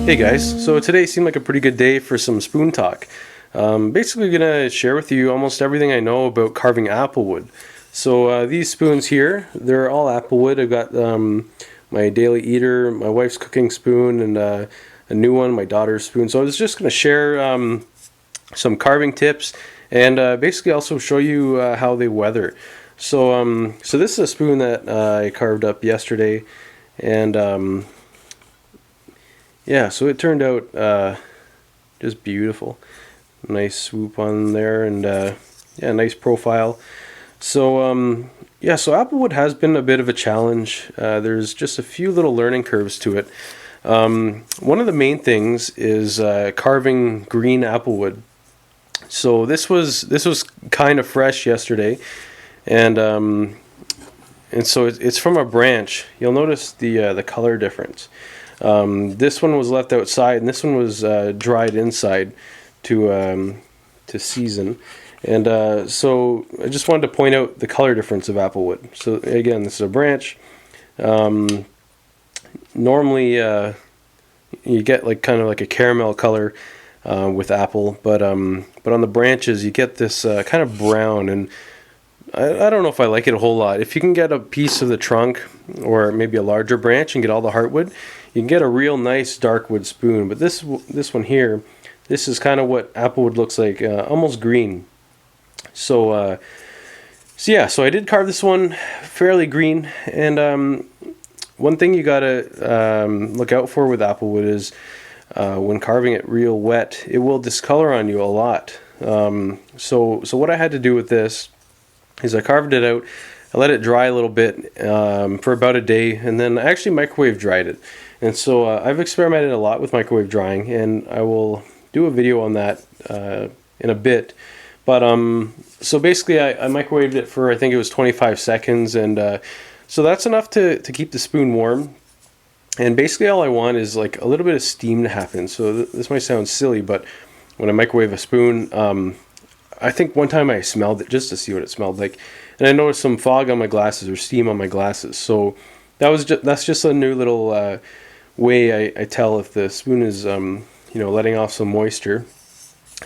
Hey guys, so today seemed like a pretty good day for some spoon talk. Basically gonna share with you almost everything I know about carving applewood. So these spoons here, they're all applewood. I've got my daily eater, my wife's cooking spoon, and a new one, my daughter's spoon. So I was just gonna share some carving tips and basically also show you how they weather. So this is a spoon that I carved up yesterday, and yeah, so it turned out just beautiful. Nice swoop on there, and yeah, nice profile. So yeah, so applewood has been a bit of a challenge. There's just a few little learning curves to it. One of the main things is carving green applewood. So this was kind of fresh yesterday, and so it's from a branch. You'll notice the color difference. This one was left outside, and this one was dried inside to season. And so I just wanted to point out the color difference of applewood. So again, this is a branch. Normally, you get like kind of like a caramel color with apple, but on the branches you get this kind of brown, and I don't know if I like it a whole lot. If you can get a piece of the trunk or maybe a larger branch and get all the heartwood, you can get a real nice dark wood spoon. But this one here, this is kind of what applewood looks like, almost green. So yeah, so I did carve this one fairly green. And one thing you gotta look out for with applewood is when carving it real wet, it will discolor on you a lot. So what I had to do with this is I carved it out, I let it dry a little bit for about a day, and then I actually microwave dried it. And so I've experimented a lot with microwave drying, and I will do a video on that in a bit. But so basically I microwaved it for, I think it was 25 seconds, and so that's enough to keep the spoon warm. And basically all I want is like a little bit of steam to happen. So this might sound silly, but when I microwave a spoon, I think one time I smelled it just to see what it smelled like, and I noticed some fog on my glasses or steam on my glasses. So that's just a new little way I tell if the spoon is letting off some moisture.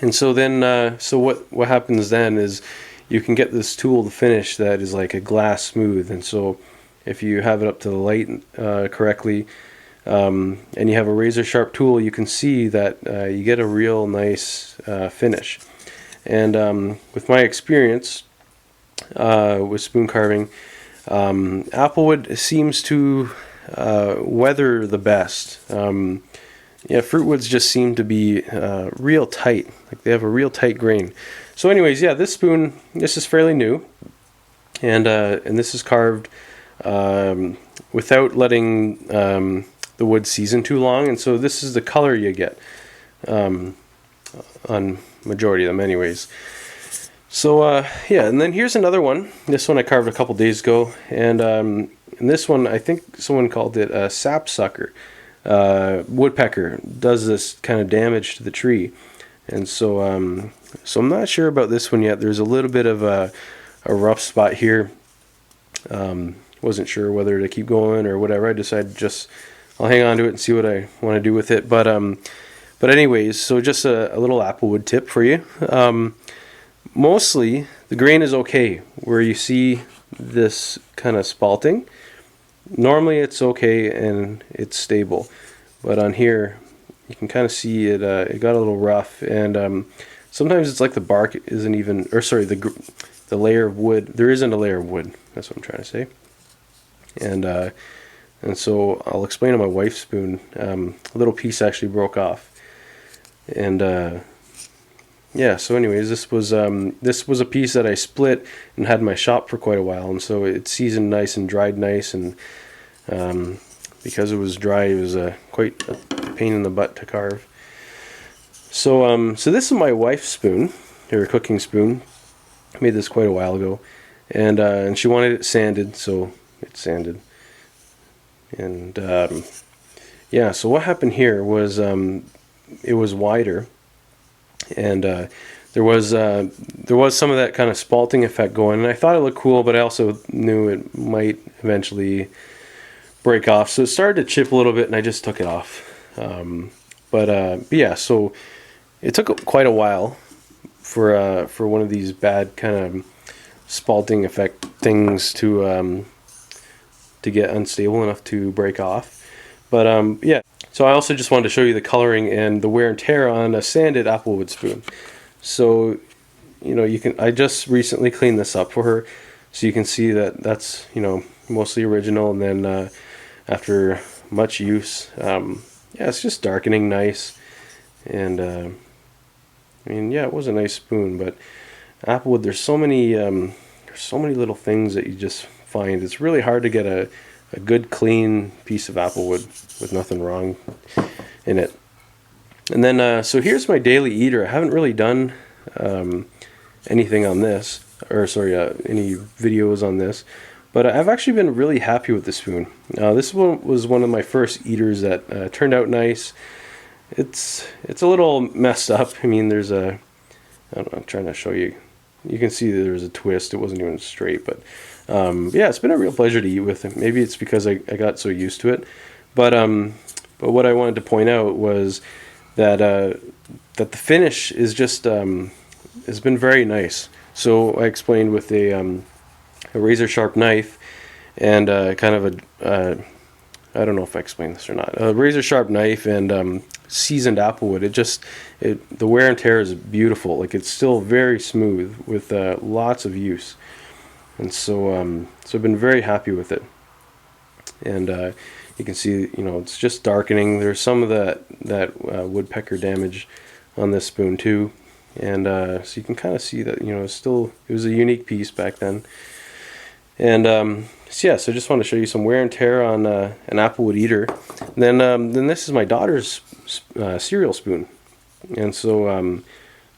And so then so what happens then is you can get this tool to finish that is like a glass smooth. And so if you have it up to the light correctly, and you have a razor sharp tool, you can see that you get a real nice finish. And with my experience with spoon carving, applewood seems to weather the best. Yeah, fruitwoods just seem to be real tight, like they have a real tight grain. So anyways, yeah, this spoon, this is fairly new, and this is carved without letting the wood season too long, and so this is the color you get on majority of them anyways. So yeah, and then here's another one. This one I carved a couple days ago, and this one I think someone called it a sapsucker. Woodpecker does this kind of damage to the tree, and so I'm not sure about this one yet. There's a little bit of a rough spot here. Wasn't sure whether to keep going or whatever. I decided I'll hang on to it and see what I want to do with it. But anyways, so just a little applewood tip for you. Mostly the grain is okay where you see this kind of spalting. Normally it's okay and it's stable, but on here you can kind of see it. It got a little rough, and sometimes it's like the bark isn't even, or sorry, the layer of wood. There isn't a layer of wood. That's what I'm trying to say. And so I'll explain on my wife's spoon. A little piece actually broke off. And yeah, so anyways, this was a piece that I split and had in my shop for quite a while, and so it seasoned nice and dried nice, and because it was dry, it was quite a pain in the butt to carve. So this is my wife's spoon, her cooking spoon. I made this quite a while ago, and she wanted it sanded, so it's sanded. And yeah, so what happened here was it was wider, and there was some of that kind of spalting effect going, and I thought it looked cool, but I also knew it might eventually break off. So it started to chip a little bit, and I just took it off. But yeah, so it took quite a while for one of these bad kind of spalting effect things to get unstable enough to break off. But yeah, so I also just wanted to show you the coloring and the wear and tear on a sanded Applewood spoon. So you can, I just recently cleaned this up for her, so you can see that that's mostly original. And then after much use, yeah, it's just darkening nice. And I mean, yeah, it was a nice spoon, but Applewood, there's so many little things that you just find. It's really hard to get a good clean piece of Applewood with nothing wrong in it. And then so here's my daily eater. I haven't really done anything on this, or sorry, any videos on this, but I've actually been really happy with the spoon. This one was one of my first eaters that turned out nice. It's a little messed up. I mean, there's I don't know, I'm trying to show you. You can see that there's a twist. It wasn't even straight, but yeah, it's been a real pleasure to eat with. Maybe it's because I got so used to it, but what I wanted to point out was that that the finish is just has been very nice. So I explained with a razor sharp knife and kind of a I don't know if I explained this or not. A razor sharp knife and seasoned Applewood. The wear and tear is beautiful. Like, it's still very smooth with lots of use, and so I've been very happy with it. And you can see, it's just darkening. There's some of that woodpecker damage on this spoon too, and so you can kind of see that it was a unique piece back then. And so yeah, so I just want to show you some wear and tear on an Applewood eater. And then this is my daughter's cereal spoon, and so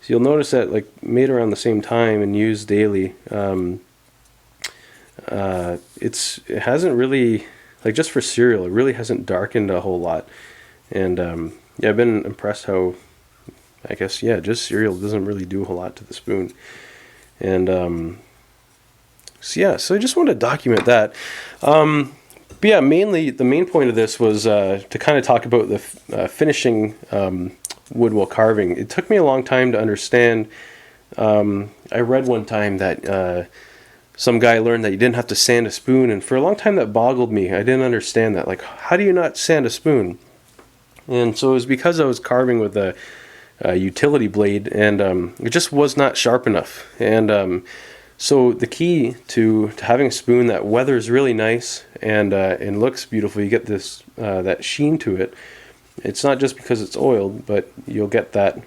you'll notice that, like, made around the same time and used daily. It hasn't really, like, just for cereal, it really hasn't darkened a whole lot. And yeah, I've been impressed how, I guess, yeah, just cereal doesn't really do a whole lot to the spoon. And so yeah, so I just wanted to document that. But yeah, mainly the main point of this was to kind of talk about the finishing wood while carving. It took me a long time to understand. I read one time that some guy learned that you didn't have to sand a spoon, and for a long time that boggled me. I didn't understand that. Like, how do you not sand a spoon? And so it was because I was carving with a utility blade, and it just was not sharp enough. And so the key to having a spoon that weathers really nice and looks beautiful, you get this that sheen to it. It's not just because it's oiled, but you'll get that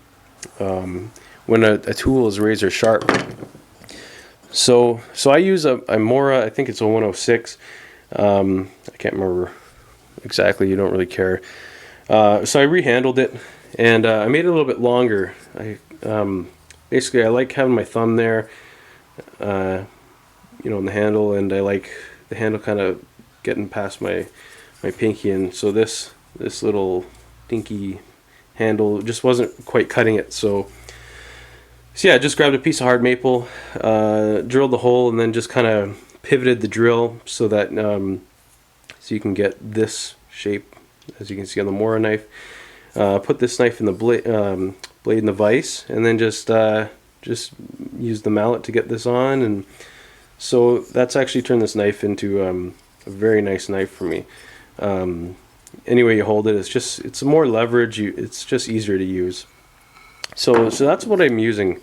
when a tool is razor sharp. So I use a Mora, I think it's a 106. I can't remember exactly, you don't really care. So I rehandled it, and I made it a little bit longer. Basically, I like having my thumb there, in the handle, and I like the handle kind of getting past my pinky, and so this little dinky handle just wasn't quite cutting it. So yeah, I just grabbed a piece of hard maple, drilled the hole, and then just kind of pivoted the drill so that so you can get this shape, as you can see on the Mora knife. Put this knife in the blade in the vise, and then just use the mallet to get this on. And so that's actually turned this knife into a very nice knife for me. Any way you hold it, it's more leverage. It's just easier to use. So that's what I'm using.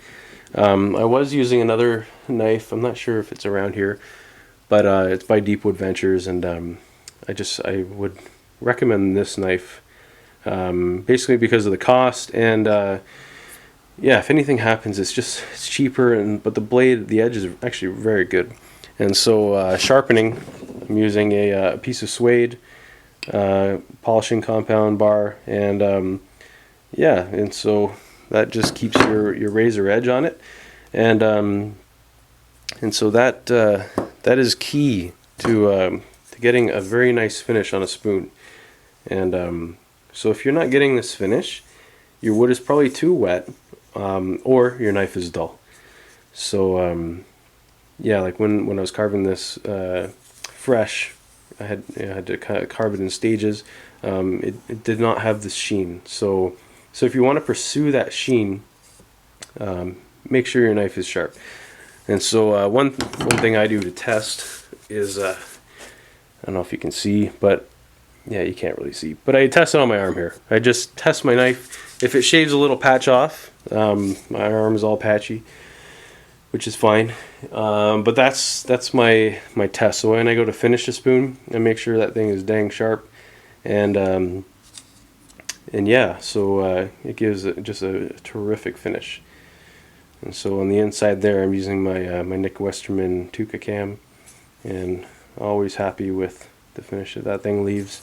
I was using another knife. I'm not sure if it's around here, but it's by Deepwood Ventures, and I would recommend this knife, basically because of the cost, and yeah, if anything happens, it's cheaper, but the edge is actually very good. And so sharpening, I'm using a piece of suede, polishing compound bar, and yeah, and so that just keeps your razor edge on it, and so that is key to getting a very nice finish on a spoon. And so if you're not getting this finish, your wood is probably too wet, or your knife is dull. So yeah, like when I was carving this fresh, I had to kind of carve it in stages. It did not have the sheen. So if you want to pursue that sheen, make sure your knife is sharp. And so one thing I do to test is I don't know if you can see, but yeah, you can't really see. But I test it on my arm here. I just test my knife. If it shaves a little patch off, my arm is all patchy, which is fine. But that's my test. So when I go to finish a spoon, I make sure that thing is dang sharp, and yeah, so it gives just a terrific finish. And so on the inside there, I'm using my my Nick Westerman Tuca cam, and always happy with the finish that that thing leaves.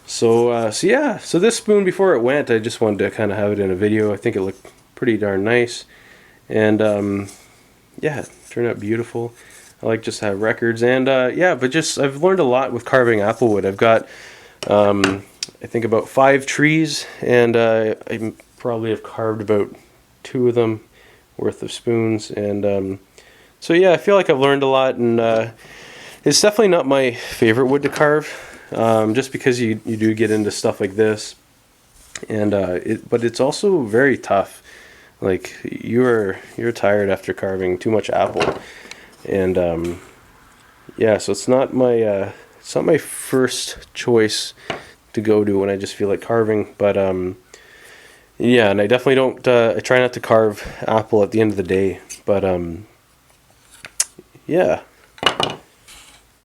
So yeah, so this spoon before it went, I just wanted to kind of have it in a video. I think it looked pretty darn nice, and yeah, it turned out beautiful. I like just to have records, and yeah, but just I've learned a lot with carving applewood. I've got I think about 5 trees, and I probably have carved about 2 of them worth of spoons, and so yeah, I feel like I've learned a lot, and it's definitely not my favorite wood to carve, just because you do get into stuff like this, and but it's also very tough. Like you're tired after carving too much apple, and yeah, so it's not my first choice to go to when I just feel like carving, but yeah, and I definitely don't. I try not to carve apple at the end of the day, but yeah.